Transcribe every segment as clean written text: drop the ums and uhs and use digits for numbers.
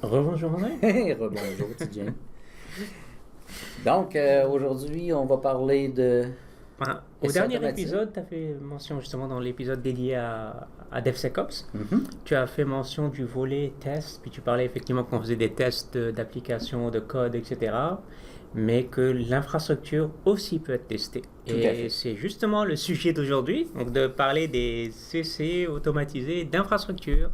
Rebonjour André. Rebonjour, Tidjane. Donc, aujourd'hui, on va parler de... Au dernier épisode, tu as fait mention justement dans l'épisode dédié à DevSecOps. Tu as fait mention du volet test, puis tu parlais effectivement qu'on faisait des tests d'application, de code, etc. Mais que l'infrastructure aussi peut être testée. Et c'est justement le sujet d'aujourd'hui, donc de parler des CC automatisés d'infrastructure.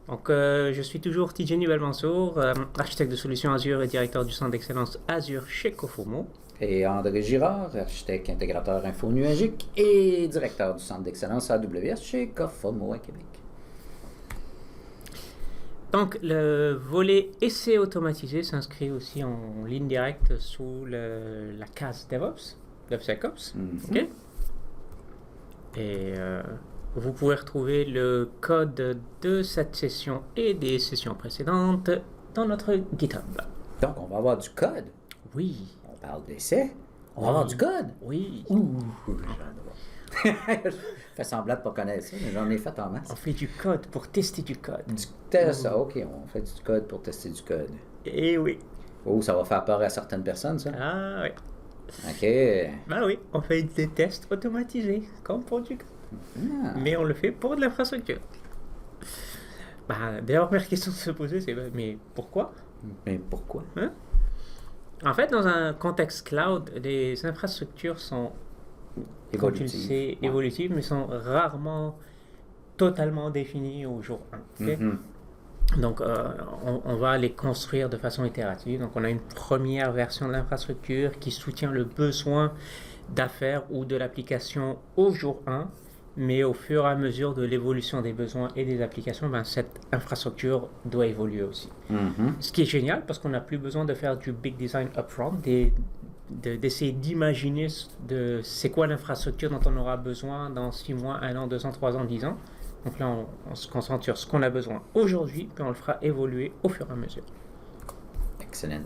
Donc, je suis toujours Tidjane Belmansour, architecte de solutions Azure et directeur du centre d'excellence Azure chez Cofomo. Et André Girard, architecte intégrateur info nuagique et directeur du centre d'excellence AWS chez Cofomo à Québec. Donc, le volet essai automatisé s'inscrit aussi en ligne directe sous la case DevOps, DevSecOps. Okay. Et vous pouvez retrouver le code de cette session et des sessions précédentes dans notre GitHub. Donc, on va avoir du code. Oui. On parle d'essai. On va avoir du code. Oui. Ouh, j'adore. Je fais semblant de ne pas connaître ça, mais j'en ai fait en masse. On fait du code pour tester du code. Du test, ok, on fait du code pour tester du code. Eh oui. Oh, ça va faire peur à certaines personnes, ça. Ah oui. Ok. Ben oui, on fait des tests automatisés, comme pour du code. Mais on le fait pour de l'infrastructure. D'ailleurs, la première question de se poser, c'est mais pourquoi? Mais pourquoi? En fait, dans un contexte cloud, les infrastructures sont, comme tu le sais, évolutives, mais sont rarement totalement définies au jour 1. Okay? Donc, on va les construire de façon itérative. Donc, on a une première version de l'infrastructure qui soutient le besoin d'affaires ou de l'application au jour 1. Mais au fur et à mesure de l'évolution des besoins et des applications, cette infrastructure doit évoluer aussi. Ce qui est génial parce qu'on n'a plus besoin de faire du big design upfront, d'essayer d'imaginer c'est quoi l'infrastructure dont on aura besoin dans 6 mois, 1 an, 2 ans, 3 ans, 10 ans. Donc là, on se concentre sur ce qu'on a besoin aujourd'hui, puis on le fera évoluer au fur et à mesure. Excellent.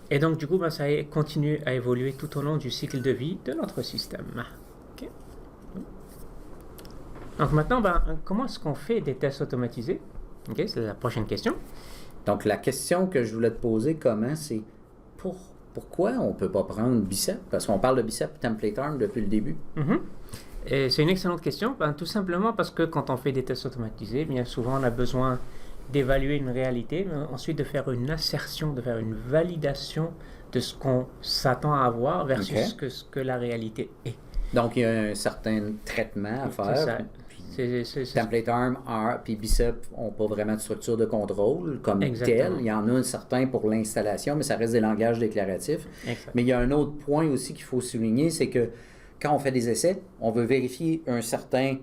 Et donc, du coup, ça continue à évoluer tout au long du cycle de vie de notre système. Okay. Donc maintenant, comment est-ce qu'on fait des tests automatisés? Okay, c'est la prochaine question. Donc, la question que je voulais te poser, c'est pourquoi on ne peut pas prendre Bicep? Parce qu'on parle de Bicep Template Arm depuis le début. Et c'est une excellente question. Tout simplement parce que quand on fait des tests automatisés, bien souvent, on a besoin d'évaluer une réalité, mais ensuite de faire une assertion, de faire une validation de ce qu'on s'attend à avoir versus ce que la réalité est. Donc, il y a un certain traitement à faire. Template Arm puis Bicep n'ont pas vraiment de structure de contrôle comme tel. Il y en a un certain pour l'installation, mais ça reste des langages déclaratifs. Mais il y a un autre point aussi qu'il faut souligner, c'est que quand on fait des essais, on veut vérifier une certaine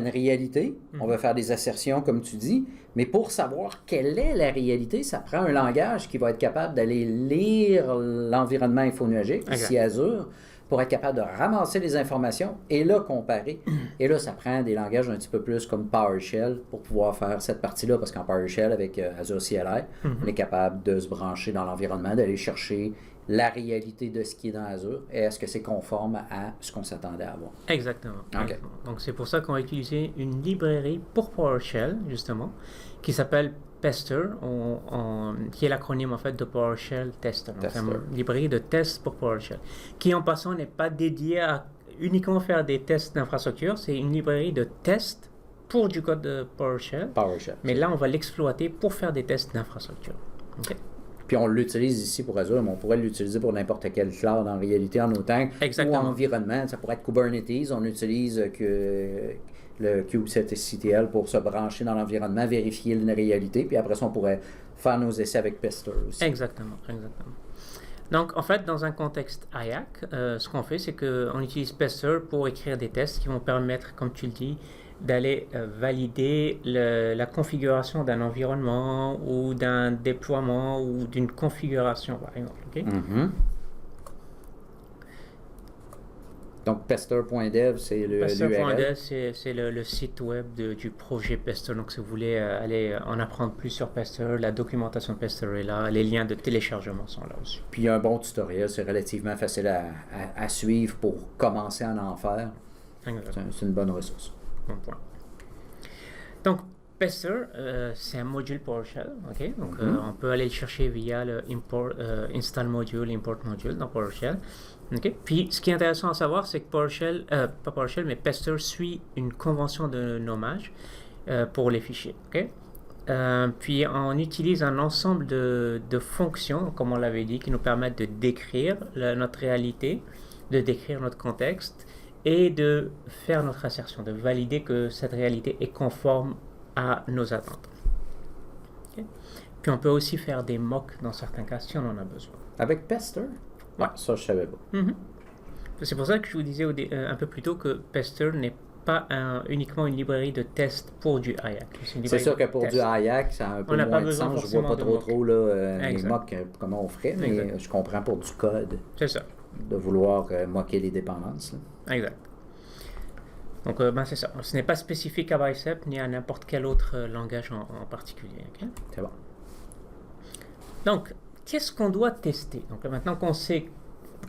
réalité. On va faire des assertions, comme tu dis. Mais pour savoir quelle est la réalité, ça prend un langage qui va être capable d'aller lire l'environnement infonuagique, ici Azure, pour être capable de ramasser les informations et là, comparer. Et là, ça prend des langages un petit peu plus comme PowerShell pour pouvoir faire cette partie-là, parce qu'en PowerShell, avec Azure CLI, on est capable de se brancher dans l'environnement, d'aller chercher la réalité de ce qui est dans Azure et est-ce que c'est conforme à ce qu'on s'attendait à avoir. Exactement. Donc, c'est pour ça qu'on va utiliser une librairie pour PowerShell, justement, qui s'appelle Pester, qui est l'acronyme en fait de PowerShell Tester. Donc, c'est une librairie de tests pour PowerShell, qui en passant n'est pas dédiée à uniquement faire des tests d'infrastructure, c'est une librairie de tests pour du code de PowerShell. Mais là, on va l'exploiter pour faire des tests d'infrastructure. Puis on l'utilise ici pour Azure, mais on pourrait l'utiliser pour n'importe quel cloud en réalité, en autant ou environnement. Ça pourrait être Kubernetes. On utilise le kubectl pour se brancher dans l'environnement, vérifier la réalité. Puis après ça, on pourrait faire nos essais avec Pester aussi. Exactement. Donc, en fait, dans un contexte IAC, ce qu'on fait, c'est qu'on utilise Pester pour écrire des tests qui vont permettre, comme tu le dis, d'aller valider la configuration d'un environnement ou d'un déploiement ou d'une configuration, par exemple. Donc, pester.dev, c'est le Pester.dev, c'est le site web du projet Pester. Donc, si vous voulez aller en apprendre plus sur Pester, la documentation de Pester est là, les liens de téléchargement sont là aussi. Puis, il y a un bon tutoriel, c'est relativement facile à suivre pour commencer à en faire. C'est une bonne ressource. Bon point. Donc, Pester, c'est un module PowerShell. Okay? Donc, on peut aller le chercher via le install module, import module dans PowerShell. Okay? Puis, ce qui est intéressant à savoir, c'est que PowerShell, pas PowerShell, mais Pester suit une convention de nommage pour les fichiers. Okay? Puis, on utilise un ensemble de fonctions, comme on l'avait dit, qui nous permettent de décrire notre réalité, de décrire notre contexte et de faire notre assertion, de valider que cette réalité est conforme à nos attentes. Okay? Puis on peut aussi faire des mocks dans certains cas si on en a besoin. Avec Pester? Ouais. Ça, je savais pas. C'est pour ça que je vous disais un peu plus tôt que Pester n'est pas uniquement une librairie de test pour du IAC. C'est sûr que pour du IAC, ça a un peu moins de sens. Je vois pas trop les mocks, comment on ferait, mais je comprends pour du code. C'est ça. De vouloir moquer les dépendances. Là. Exact. Donc, c'est ça. Ce n'est pas spécifique à Bicep ni à n'importe quel autre langage en particulier. Okay? C'est bon. Donc, qu'est-ce qu'on doit tester? Donc, maintenant qu'on sait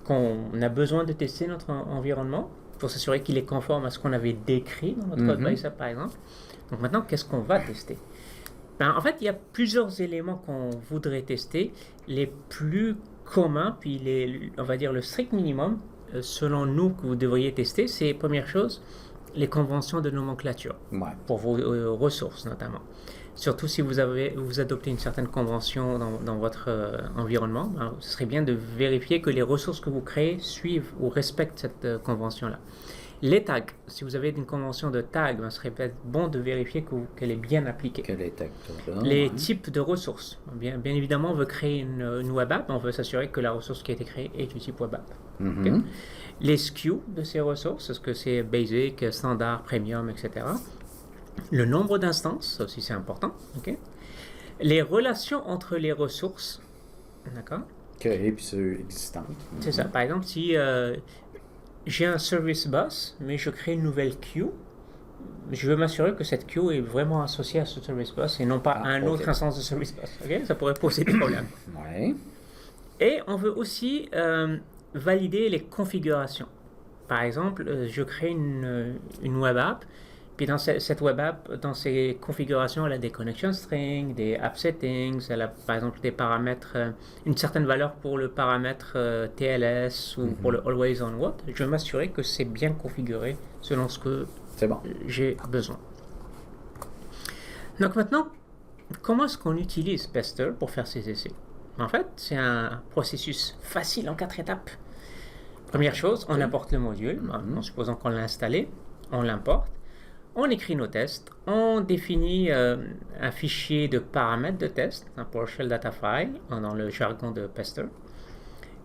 qu'on a besoin de tester notre environnement pour s'assurer qu'il est conforme à ce qu'on avait décrit dans notre code Bicep, par exemple. Donc, maintenant, qu'est-ce qu'on va tester? En fait, il y a plusieurs éléments qu'on voudrait tester. Les plus communs, puis on va dire le strict minimum, selon nous, que vous devriez tester, c'est, première chose, les conventions de nomenclature, pour vos ressources notamment. Surtout si vous adoptez une certaine convention dans votre environnement, ce serait bien de vérifier que les ressources que vous créez suivent ou respectent cette convention-là. Les tags, si vous avez une convention de tag, ce serait peut-être bon de vérifier qu'elle est bien appliquée. Les types de ressources. Bien évidemment, on veut créer une web app, on veut s'assurer que la ressource qui a été créée est du type web app. Okay? Les SKU de ces ressources, est-ce que c'est basic, standard, premium, etc. Le nombre d'instances, ça aussi c'est important. Okay? Les relations entre les ressources, d'accord? Créées puis ceux existantes. C'est ça. Par exemple, si j'ai un service bus, mais je crée une nouvelle queue, je veux m'assurer que cette queue est vraiment associée à ce service bus et non pas à un autre instance de service bus. Okay? Ça pourrait poser des problèmes. Et on veut aussi valider les configurations. Par exemple, je crée une web app, puis dans cette web app, dans ses configurations, elle a des connection strings, des app settings, elle a par exemple des paramètres, une certaine valeur pour le paramètre TLS ou pour le Always On What. Je veux m'assurer que c'est bien configuré selon ce que j'ai besoin. Donc maintenant, comment est-ce qu'on utilise Pester pour faire ces essais? En fait, c'est un processus facile en 4 étapes. Première chose, on importe le module, en supposant qu'on l'a installé, on l'importe, on écrit nos tests, on définit un fichier de paramètres de test, un PowerShell data file, dans le jargon de Pester,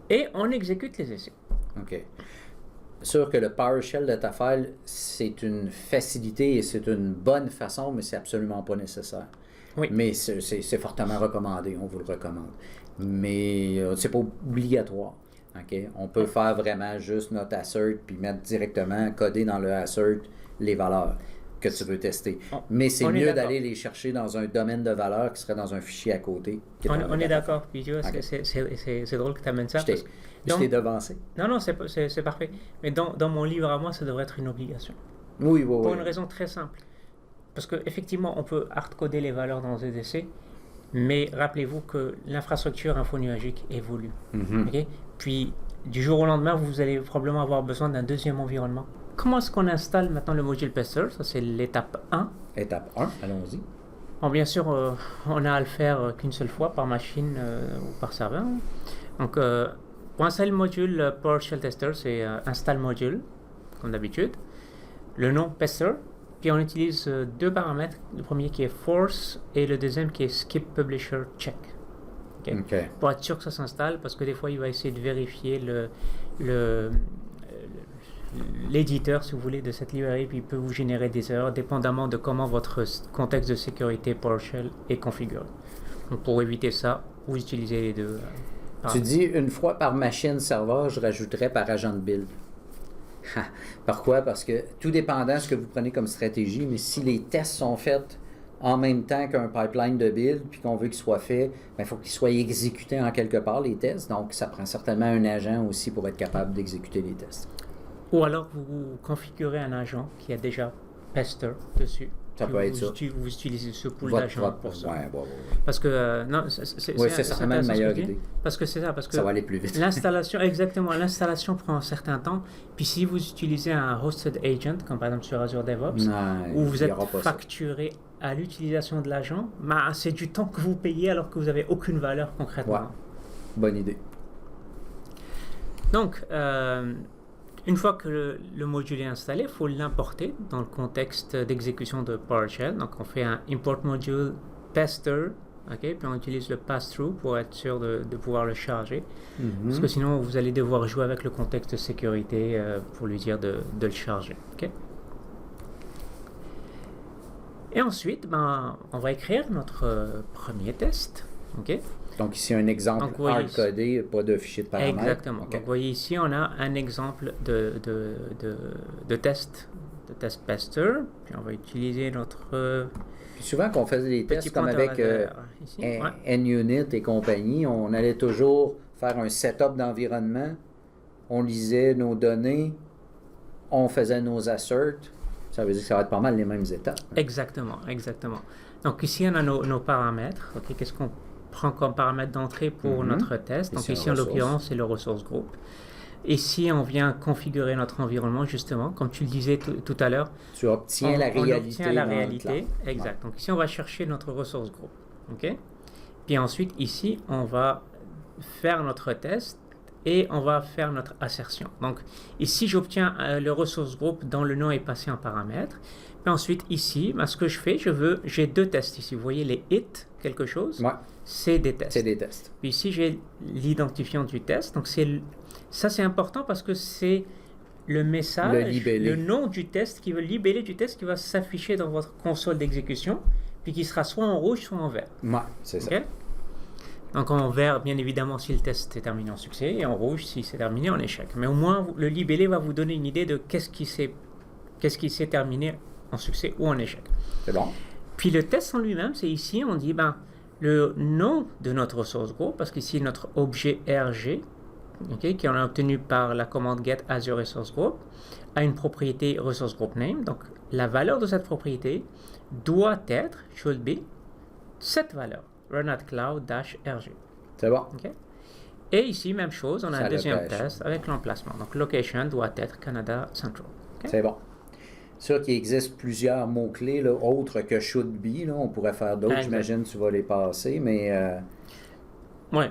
et on exécute les essais. OK. Sûr que le PowerShell data file, c'est une facilité et c'est une bonne façon, mais c'est absolument pas nécessaire. Oui. Mais c'est fortement recommandé, on vous le recommande. Mais c'est pas obligatoire. Okay? On peut faire vraiment juste notre assert puis mettre directement, coder dans le assert les valeurs que tu veux tester. Mais c'est mieux d'aller les chercher dans un domaine de valeurs qui serait dans un fichier à côté. On est d'accord. Puis tu vois, c'est drôle que tu amènes ça. Je t'ai devancé. Non, c'est parfait. Mais dans mon livre à moi, ça devrait être une obligation. Oui. Pour une raison très simple. Parce qu'effectivement, on peut hard-coder les valeurs dans les essais, mais rappelez-vous que l'infrastructure infonuagique évolue. Okay? Puis, du jour au lendemain, vous allez probablement avoir besoin d'un deuxième environnement. Comment est-ce qu'on installe maintenant le module Pester? Ça, c'est l'étape 1. Étape 1, allons-y. Bon, bien sûr, on a à le faire qu'une seule fois par machine ou par serveur. Donc, pour installer le module PowerShell Tester, c'est install module, comme d'habitude. Le nom Pester. Puis on utilise 2 paramètres, le premier qui est force et le deuxième qui est skip publisher check. Okay? Pour être sûr que ça s'installe, parce que des fois il va essayer de vérifier l'éditeur, si vous voulez, de cette librairie, puis il peut vous générer des erreurs dépendamment de comment votre contexte de sécurité PowerShell est configuré. Donc pour éviter ça, vous utilisez les 2. Tu dis une fois par machine serveur, je rajouterais par agent de build. Pourquoi? Parce que tout dépendant de ce que vous prenez comme stratégie, mais si les tests sont faits en même temps qu'un pipeline de build, puis qu'on veut qu'il soit fait, il faut qu'il soit exécuté en quelque part, les tests. Donc, ça prend certainement un agent aussi pour être capable d'exécuter les tests. Ou alors, vous configurez un agent qui a déjà Pester dessus. Ça peut être ça. Vous utilisez ce pool d'agents pour ça. Ouais. Parce que, non, c'est certainement une meilleure idée. Parce que c'est ça. Parce que ça va aller plus vite. L'installation prend un certain temps. Puis si vous utilisez un hosted agent, comme par exemple sur Azure DevOps, où vous êtes facturé à l'utilisation de l'agent, c'est du temps que vous payez alors que vous n'avez aucune valeur concrètement. Ouais. Bonne idée. Donc, une fois que le module est installé, il faut l'importer dans le contexte d'exécution de PowerShell. Donc, on fait un import module tester, puis on utilise le pass-through pour être sûr de pouvoir le charger. Parce que sinon, vous allez devoir jouer avec le contexte de sécurité pour lui dire de le charger. Et ensuite, on va écrire notre premier test. Donc ici, un exemple hard-codé, pas de fichier de paramètres. Exactement. Donc, vous voyez ici, on a un exemple de test tester. Puis on va utiliser notre... Puis souvent, quand on faisait des tests comme avec NUnit et compagnie, on allait toujours faire un setup d'environnement. On lisait nos données, on faisait nos asserts. Ça veut dire que ça va être pas mal les mêmes étapes. Exactement. Donc ici, on a nos paramètres. Qu'est-ce qu'on prend comme paramètre d'entrée pour notre test? Donc ici, en l'occurrence, c'est le ressource group. Ici, on vient configurer notre environnement, justement, comme tu le disais tout à l'heure. Tu obtiens la réalité. On obtient la réalité, exact. Donc ici, on va chercher notre ressource group. Puis ensuite, ici, on va faire notre test et on va faire notre assertion. Donc ici, j'obtiens le ressource group dont le nom est passé en paramètre. Puis ensuite, ici, ce que je fais, j'ai deux tests ici. Vous voyez les hits, quelque chose, c'est des tests. C'est des tests. Puis ici, j'ai l'identifiant du test. Donc ça, c'est important parce que c'est le message, le nom du test, le libellé du test qui va s'afficher dans votre console d'exécution, puis qui sera soit en rouge, soit en vert. C'est ça. Donc en vert, bien évidemment, si le test est terminé en succès, et en rouge, si c'est terminé en échec. Mais au moins, le libellé va vous donner une idée de qu'est-ce qui s'est terminé en succès ou en échec. C'est bon. Puis le test en lui-même, c'est ici, on dit le nom de notre ressource group, parce qu'ici, notre objet RG, qui en a obtenu par la commande get Azure Resource Group, a une propriété Resource Group Name. Donc, la valeur de cette propriété doit être, should be, cette valeur, run@cloud-rg. C'est bon. Et ici, même chose, on a un deuxième test avec l'emplacement. Donc, location doit être Canada Central. C'est bon. Sûr qu'il existe plusieurs mots-clés autres que should be. Là. On pourrait faire d'autres, j'imagine tu vas les passer, mais... Oui,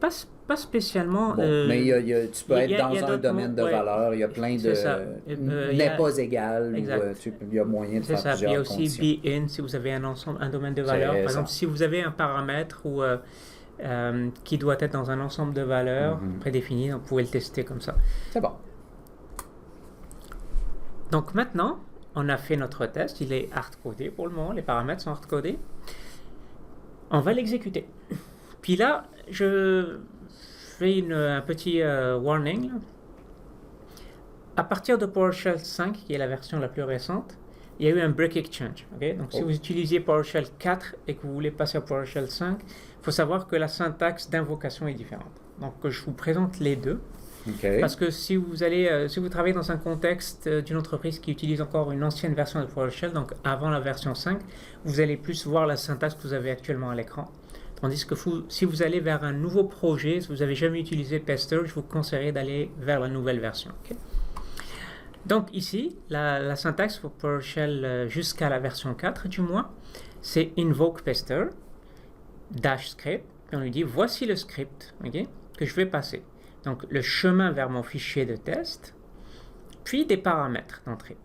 pas spécialement. Mais tu peux être dans un domaine de valeur, il y a plein de... n'est pas égal, il y a moyen de faire plusieurs conditions. Il y a aussi be in, si vous avez un domaine de valeur. Par exemple, si vous avez un paramètre qui doit être dans un ensemble de valeurs prédéfinies, vous pouvez le tester comme ça. C'est bon. Donc maintenant, on a fait notre test, il est hard-codé pour le moment, les paramètres sont hard-codés. On va l'exécuter. Puis là, je fais un petit warning. Là. À partir de PowerShell 5, qui est la version la plus récente, il y a eu un break exchange. Donc si vous utilisiez PowerShell 4 et que vous voulez passer à PowerShell 5, il faut savoir que la syntaxe d'invocation est différente. Donc je vous présente les deux. Parce que si vous travaillez dans un contexte d'une entreprise qui utilise encore une ancienne version de PowerShell, donc avant la version 5, vous allez plus voir la syntaxe que vous avez actuellement à l'écran. Tandis que si vous allez vers un nouveau projet, si vous n'avez jamais utilisé Pester, je vous conseillerais d'aller vers la nouvelle version. Donc ici, la syntaxe pour PowerShell jusqu'à la version 4 du moins, c'est invoke Pester, -script, et on lui dit voici le script que je vais passer. Donc, le chemin vers mon fichier de test, puis des paramètres d'entrée.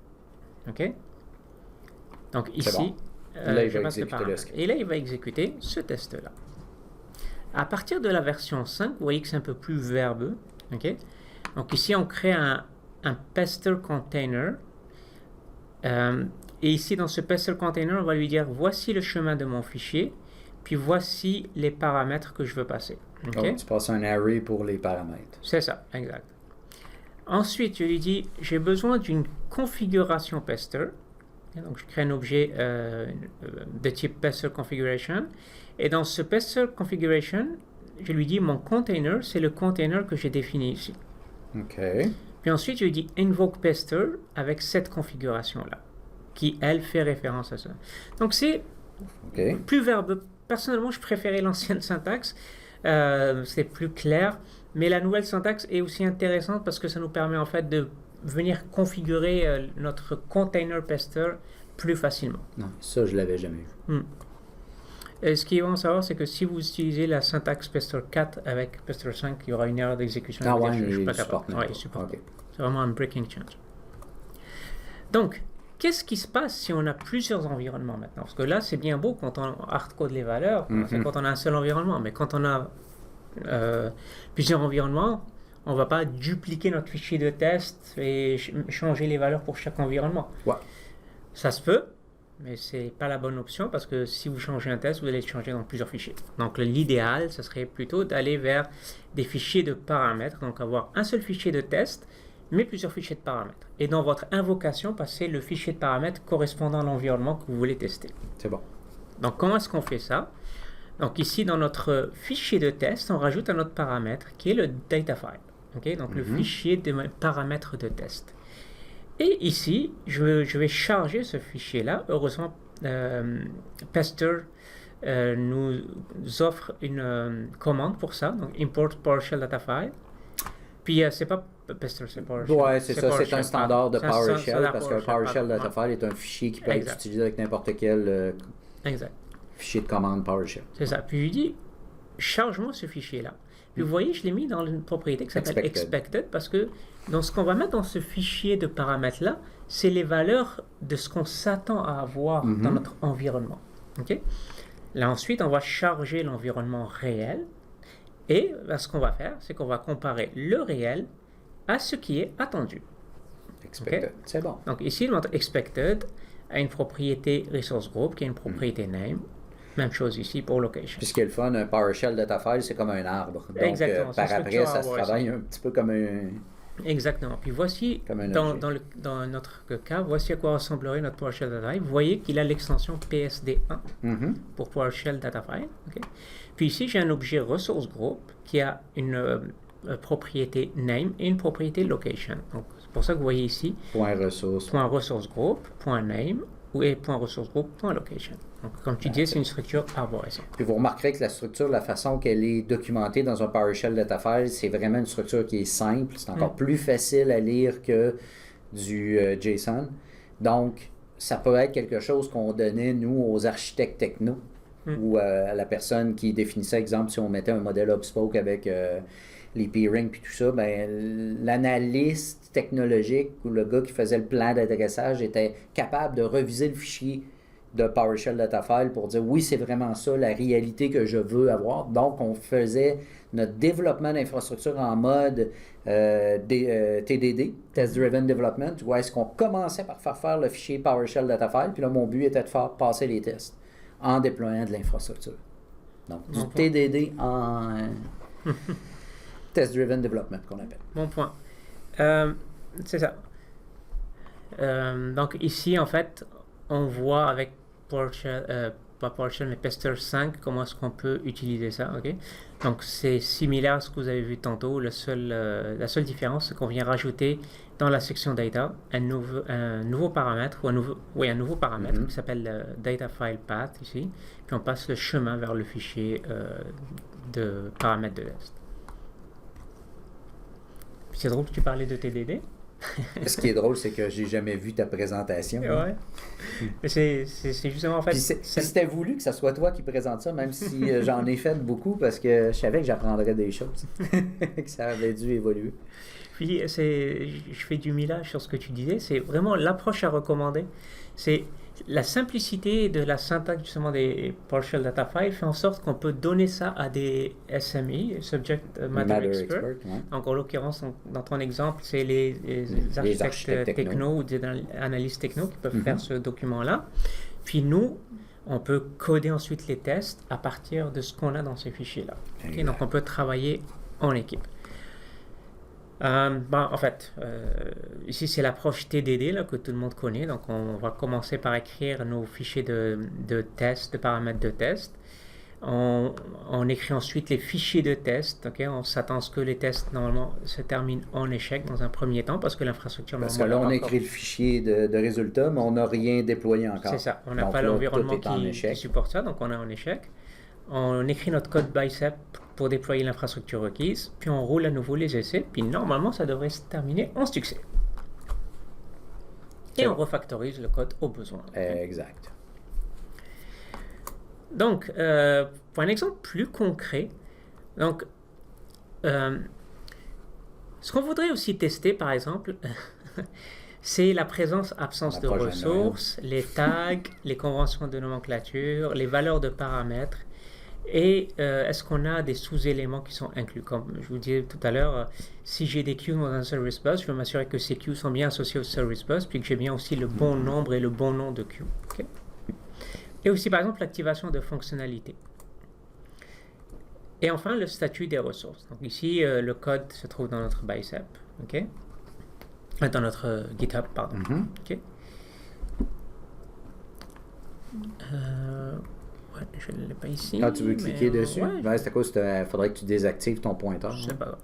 Donc, ici, je passe le paramètre. Et là, il va exécuter ce test-là. À partir de la version 5, vous voyez que c'est un peu plus verbeux. Donc, ici, on crée un pester container. Et ici, dans ce pester container, on va lui dire voici le chemin de mon fichier, puis voici les paramètres que je veux passer. Donc, tu passes un array pour les paramètres. C'est ça, exact. Ensuite, je lui dis, j'ai besoin d'une configuration pester. Donc, je crée un objet de type pester configuration. Et dans ce pester configuration, je lui dis, mon container, c'est le container que j'ai défini ici. OK. Puis ensuite, je lui dis, invoke pester avec cette configuration-là. qui, elle, fait référence à ça. Donc, c'est plus verbeux. Personnellement, je préférais l'ancienne syntaxe. C'est plus clair. Mais la nouvelle syntaxe est aussi intéressante parce que ça nous permet en fait de venir configurer notre container pester plus facilement. Non, ça, je l'avais jamais vu. Et ce qui est bon à savoir, c'est que si vous utilisez la syntaxe pester 4 avec pester 5, il y aura une erreur d'exécution. Ah ouais, je suis pas capable. Ouais, il supporte. Okay. C'est vraiment un breaking change. Donc, qu'est-ce qui se passe si on a plusieurs environnements maintenant? Parce que là, c'est bien beau quand on hardcode les valeurs, c'est quand on a un seul environnement. Mais quand on a plusieurs environnements, on ne va pas dupliquer notre fichier de test et changer les valeurs pour chaque environnement. Ouais. Ça se peut, mais ce n'est pas la bonne option parce que si vous changez un test, vous allez le changer dans plusieurs fichiers. Donc l'idéal, ce serait plutôt d'aller vers des fichiers de paramètres, donc avoir un seul fichier de test, mais plusieurs fichiers de paramètres. Et dans votre invocation, passer le fichier de paramètres correspondant à l'environnement que vous voulez tester. C'est bon. Donc comment est-ce qu'on fait ça? Donc ici, dans notre fichier de test, on rajoute un autre paramètre qui est le data file. Okay? Donc le fichier de paramètres de test. Et ici, je vais charger ce fichier-là. Heureusement, Pester nous offre une commande pour ça. Donc import PowerShell data file. Puis c'est pas Pester, c'est PowerShell. Oui, c'est ça. C'est un standard de PowerShell parce qu'un PowerShell data file est un fichier qui peut être utilisé avec n'importe quel fichier de commande PowerShell. C'est ça. Puis je lui dis, charge-moi ce fichier-là. Puis vous voyez, je l'ai mis dans une propriété qui s'appelle expected parce que dans ce qu'on va mettre dans ce fichier de paramètres-là, c'est les valeurs de ce qu'on s'attend à avoir dans notre environnement. Okay? Là, ensuite, on va charger l'environnement réel et ce qu'on va faire, c'est qu'on va comparer le réel à ce qui est attendu. Expected, c'est bon. Donc ici, notre expected a une propriété resource group qui est une propriété name. Même chose ici pour location. Puis ce qui est le fun, un PowerShell data file, c'est comme un arbre. Donc, exactement. Par après, ça se travaille un petit peu comme un... Exactement. Puis voici, dans notre cas, voici à quoi ressemblerait notre PowerShell data file. Vous voyez qu'il a l'extension PSD1 pour PowerShell data file. Okay? Puis ici, j'ai un objet resource group qui a une propriété name et une propriété location. Donc, c'est pour ça que vous voyez ici, point ressource group, point name, et point ressource group, point location. Donc, comme tu disais, c'est une structure arborescente. Puis vous remarquerez que la structure, la façon qu'elle est documentée dans un PowerShell data file, c'est vraiment une structure qui est simple. C'est encore plus facile à lire que du JSON. Donc, ça peut être quelque chose qu'on donnait, nous, aux architectes techno ou à la personne qui définissait, exemple, si on mettait un modèle HubSpoke avec les peering puis tout ça, ben, l'analyste technologique ou le gars qui faisait le plan d'adressage était capable de reviser le fichier de PowerShell data file pour dire oui, c'est vraiment ça la réalité que je veux avoir. Donc, on faisait notre développement d'infrastructure en mode TDD, Test Driven Development, où est-ce qu'on commençait par faire le fichier PowerShell data file, puis là, mon but était de faire passer les tests en déployant de l'infrastructure. Donc, du TDD en Test Driven Development qu'on appelle. Bon point. C'est ça. Donc, ici, en fait, on voit avec PowerShell, pas PowerShell, mais Pester 5, comment est-ce qu'on peut utiliser ça, ok? Donc, c'est similaire à ce que vous avez vu tantôt. La seule différence, c'est qu'on vient rajouter dans la section Data un nouveau paramètre, ou un nouveau paramètre qui s'appelle Data File Path, ici. Puis on passe le chemin vers le fichier de paramètres de test. C'est drôle que tu parlais de TDD. Ce qui est drôle, c'est que j'ai jamais vu ta présentation. Ouais. C'est justement en fait. Puis c'était voulu que ce soit toi qui présente ça, même si j'en ai fait beaucoup parce que je savais que j'apprendrais des choses, que ça avait dû évoluer. Puis je fais du millage sur ce que tu disais. C'est vraiment l'approche à recommander. C'est la simplicité de la syntaxe justement des PowerShell data files fait en sorte qu'on peut donner ça à des SME, Subject Matter Expert. Ouais. Donc en l'occurrence, dans ton exemple, c'est les architectes techno ou des analystes techno qui peuvent faire ce document-là. Puis nous, on peut coder ensuite les tests à partir de ce qu'on a dans ces fichiers-là. Okay? Donc on peut travailler en équipe. En fait, ici c'est l'approche TDD là, que tout le monde connaît. Donc on va commencer par écrire nos fichiers de tests, de paramètres de test. On écrit ensuite les fichiers de test. Okay? On s'attend à ce que les tests, normalement, se terminent en échec dans un premier temps parce que l'infrastructure... Parce que là, on écrit le fichier de résultats, mais on n'a rien déployé encore. C'est ça. On n'a pas l'environnement qui supporte ça, donc on est en échec. On écrit notre code bicep pour déployer l'infrastructure requise, puis on roule à nouveau les essais, puis normalement, ça devrait se terminer en succès. Et on refactorise le code au besoin. Exact. Donc, pour un exemple plus concret, donc, ce qu'on voudrait aussi tester, par exemple, c'est la présence-absence de ressources, les tags, les conventions de nomenclature, les valeurs de paramètres, et est-ce qu'on a des sous-éléments qui sont inclus. Comme je vous disais tout à l'heure, si j'ai des queues dans un service bus, je veux m'assurer que ces queues sont bien associées au service bus, puis que j'ai bien aussi le bon nombre et le bon nom de queues. Okay? Et aussi, par exemple, l'activation de fonctionnalités. Et enfin, le statut des ressources. Donc ici, le code se trouve dans notre bicep, okay? Dans notre GitHub, pardon. Okay? Ouais, je ne l'ai pas ici. Ah, tu veux cliquer dessus? Ouais, c'est à cause il faudrait que tu désactives ton pointeur. Je sais pas.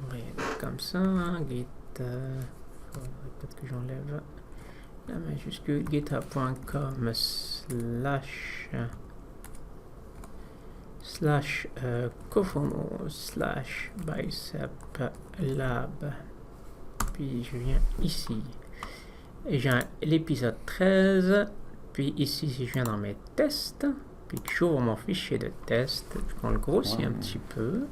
On va y aller comme ça. Git. Peut-être que j'enlève la majuscule github.com / cofono / bicep lab. Puis je viens ici. Et j'ai l'épisode 13. Puis ici, si je viens dans mes tests, puis que j'ouvre mon fichier de test, puis qu'on le grossit un petit peu.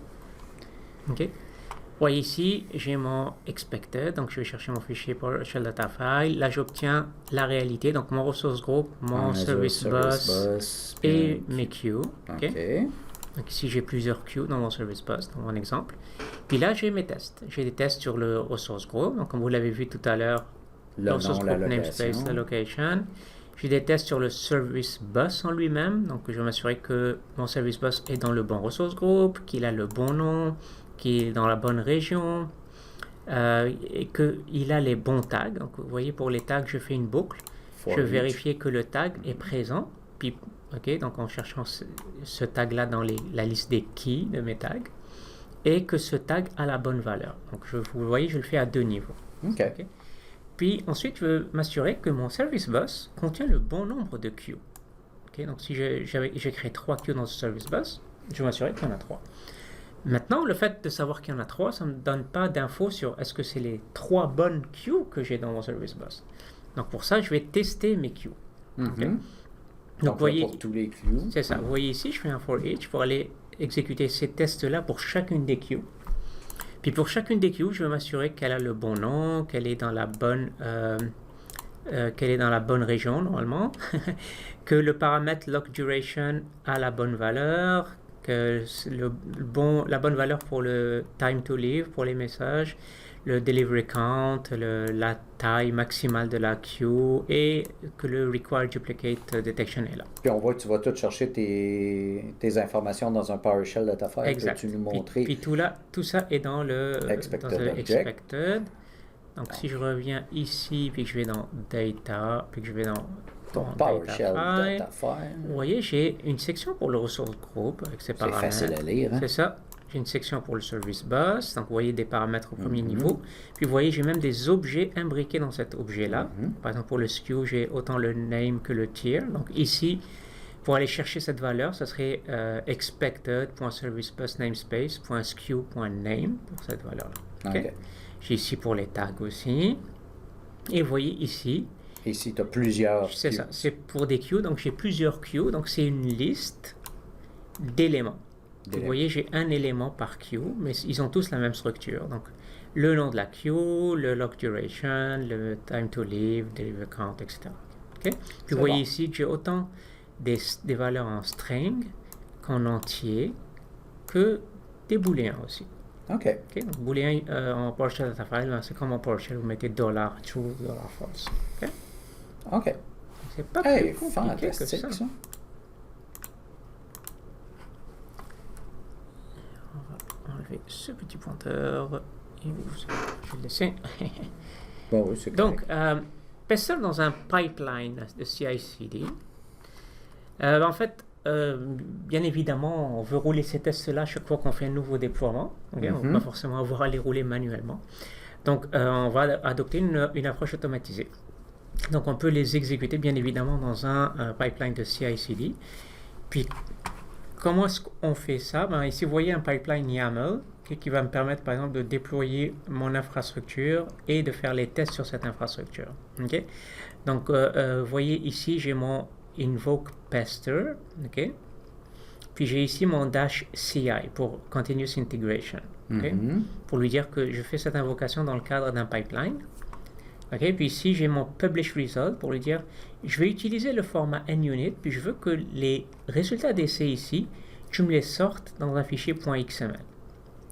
OK. Vous voyez ici, j'ai mon expected, donc je vais chercher mon fichier PowerShell data file. Là, j'obtiens la réalité, donc mon ressource group, mon service bus et mes queues. Okay. Donc ici, j'ai plusieurs queues dans mon service bus, dans mon exemple. Puis là, j'ai mes tests. J'ai des tests sur le ressource group, donc comme vous l'avez vu tout à l'heure, le ressource group, namespace, la location. J'ai des tests sur le service bus en lui-même, donc je vais m'assurer que mon service bus est dans le bon ressource group, qu'il a le bon nom, qu'il est dans la bonne région, et qu'il a les bons tags. Donc vous voyez, pour les tags, je fais une boucle. Je vais vérifier que le tag est présent. Puis, donc en cherchant ce tag-là dans la liste des keys de mes tags, et que ce tag a la bonne valeur. Donc vous voyez, je le fais à 2 niveaux. Okay. Puis ensuite, je veux m'assurer que mon service bus contient le bon nombre de queues. Okay? Donc si j'ai créé 3 queues dans ce service bus, je veux m'assurer qu'il y en a 3. Maintenant, le fait de savoir qu'il y en a 3, ça ne me donne pas d'infos sur est-ce que c'est les 3 bonnes queues que j'ai dans mon service bus. Donc pour ça, je vais tester mes queues. Okay? Donc vous voyez, pour tous les queues. C'est ça. Vous voyez ici, je fais un for each pour aller exécuter ces tests-là pour chacune des queues. Puis pour chacune des queues, je vais m'assurer qu'elle a le bon nom, qu'elle est dans la bonne, région normalement, que le paramètre lock duration a la bonne valeur, que la bonne valeur pour le time to leave, pour les messages, le delivery count, la taille maximale de la queue et que le required duplicate detection est là. Puis on voit que tu vas tout chercher tes informations dans un PowerShell data file. Exact. Peux-tu nous montrer? Puis tout ça est dans le expected. Donc si je reviens ici, puis que je vais dans Data, puis que je vais dans ton PowerShell data file. Vous voyez, j'ai une section pour le resource group avec ses paramètres. C'est facile à lire. Hein? C'est ça. J'ai une section pour le service bus, donc vous voyez des paramètres au premier niveau. Puis vous voyez, j'ai même des objets imbriqués dans cet objet-là. Par exemple, pour le SKU, j'ai autant le name que le tier. Donc ici, pour aller chercher cette valeur, ce serait expected.servicebus_namespace.sku.name pour cette valeur-là. Okay? J'ai ici pour les tags aussi. Et vous voyez ici. Ici, tu as plusieurs. C'est ça, c'est pour des queues. Donc j'ai plusieurs queues. Donc c'est une liste d'éléments. Vous voyez, j'ai un élément par queue, mais ils ont tous la même structure. Donc, le nom de la queue, le lock duration, le time to leave, delivery count, etc. Okay? Puis vous voyez ici que j'ai autant des valeurs en string qu'en entier que des booléens aussi. OK. Donc, booléen en PowerShell data file, c'est comme en PowerShell, vous mettez $true, $false. OK. C'est pas plus compliqué que ça. Enlever ce petit pointeur et je vais le laisser. Bon, oui, c'est donc, Pestr dans un pipeline de CI/CD. En fait, bien évidemment, on veut rouler ces tests-là chaque fois qu'on fait un nouveau déploiement. Okay? On ne va pas forcément avoir à les rouler manuellement. Donc, on va adopter une approche automatisée. Donc, on peut les exécuter, bien évidemment, dans un pipeline de CI/CD. Puis, comment est-ce qu'on fait ça? Ici, vous voyez un pipeline YAML qui va me permettre, par exemple, de déployer mon infrastructure et de faire les tests sur cette infrastructure. Okay? Donc, vous voyez ici, j'ai mon invoke pester. Okay? Puis, j'ai ici mon dash CI pour Continuous Integration. Okay? Pour lui dire que je fais cette invocation dans le cadre d'un pipeline. Okay? Puis ici, j'ai mon publish result pour lui dire je vais utiliser le format NUnit, puis je veux que les résultats d'essai ici, tu me les sortes dans un fichier .xml.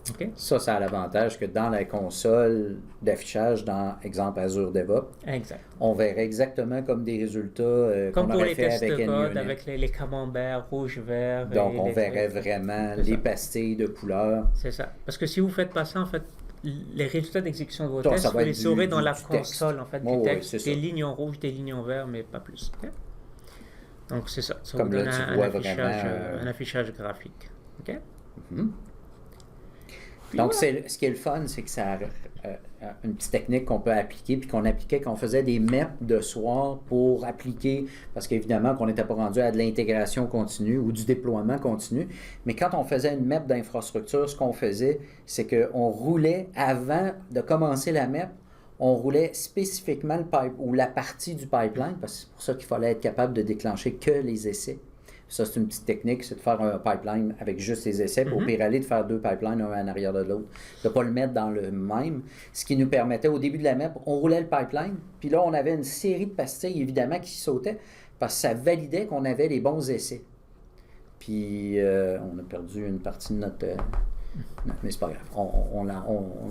Okay? Ça a l'avantage que dans la console d'affichage, dans exemple Azure DevOps, on verrait exactement comme des résultats qu'on aurait fait avec NUnit. Comme pour les tests de code, avec les camemberts rouge, vert. Donc, on verrait vraiment les pastilles de couleurs. C'est ça. Parce que si vous ne faites pas ça, en fait, les résultats d'exécution de vos tests, vous les saurez dans la console, en fait, du texte. Des lignes en rouge, des lignes en vert, mais pas plus. Okay? Donc, c'est ça. Ça comme vous donne un affichage graphique. OK? Donc, ce qui est le fun, c'est que ça a une petite technique qu'on peut appliquer, puis qu'on appliquait quand on faisait des MEP de soir pour appliquer, parce qu'évidemment qu'on n'était pas rendu à de l'intégration continue ou du déploiement continu, mais quand on faisait une MEP d'infrastructure, ce qu'on faisait, c'est qu'on roulait avant de commencer la MEP, on roulait spécifiquement le pipe ou la partie du pipeline, parce que c'est pour ça qu'il fallait être capable de déclencher que les essais. Ça, c'est une petite technique, c'est de faire un pipeline avec juste les essais, pour pire aller de faire deux pipelines, un en arrière de l'autre, de ne pas le mettre dans le même. Ce qui nous permettait, au début de la MEP, on roulait le pipeline, puis là, on avait une série de pastilles, évidemment, qui sautaient, parce que ça validait qu'on avait les bons essais. Puis, on a perdu une partie de notre... mais c'est pas grave, on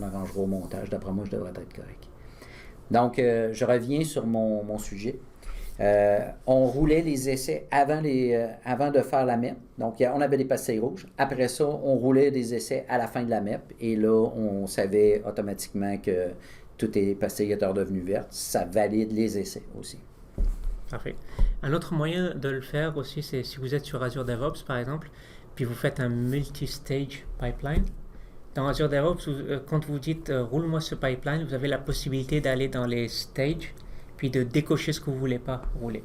arrangera au montage. D'après moi, je devrais être correct. Donc, je reviens sur mon sujet. On roulait les essais avant de faire la MEP. Donc, on avait des pastilles rouges. Après ça, on roulait des essais à la fin de la MEP. Et là, on savait automatiquement que tous les pastilles étaient devenues vertes. Ça valide les essais aussi. Parfait. Un autre moyen de le faire aussi, c'est si vous êtes sur Azure DevOps, par exemple, puis vous faites un multi-stage pipeline. Dans Azure DevOps, quand vous dites « roule-moi ce pipeline », vous avez la possibilité d'aller dans les stages puis de décocher ce que vous ne voulez pas rouler.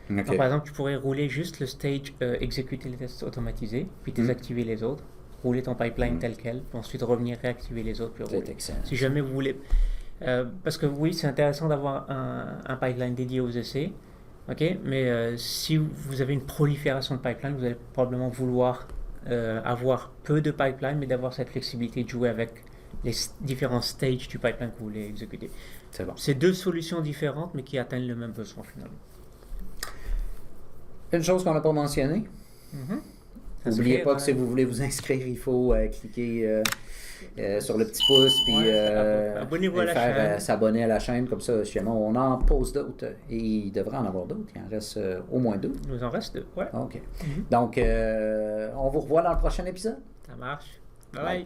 Okay. Donc, par exemple, tu pourrais rouler juste le stage exécuter les tests automatisés, puis désactiver les autres, rouler ton pipeline tel quel, puis ensuite revenir réactiver les autres, puis rouler. Excellent. Si jamais vous voulez... parce que oui, c'est intéressant d'avoir un pipeline dédié aux essais, okay? Mais si vous avez une prolifération de pipeline, vous allez probablement vouloir avoir peu de pipeline, mais d'avoir cette flexibilité de jouer avec les différents stages du pipeline que vous voulez exécuter. C'est bon. C'est deux solutions différentes, mais qui atteignent le même besoin finalement. Une chose qu'on n'a pas mentionnée. N'oubliez pas que si vous voulez vous inscrire, il faut cliquer sur le petit pouce puis abonnez-vous à la chaîne. S'abonner à la chaîne, comme ça, chez nous, on en pose d'autres. Et il devrait en avoir d'autres. Il en reste au moins deux. Il nous en reste deux, ouais. OK. Donc, on vous revoit dans le prochain épisode. Ça marche. Bye.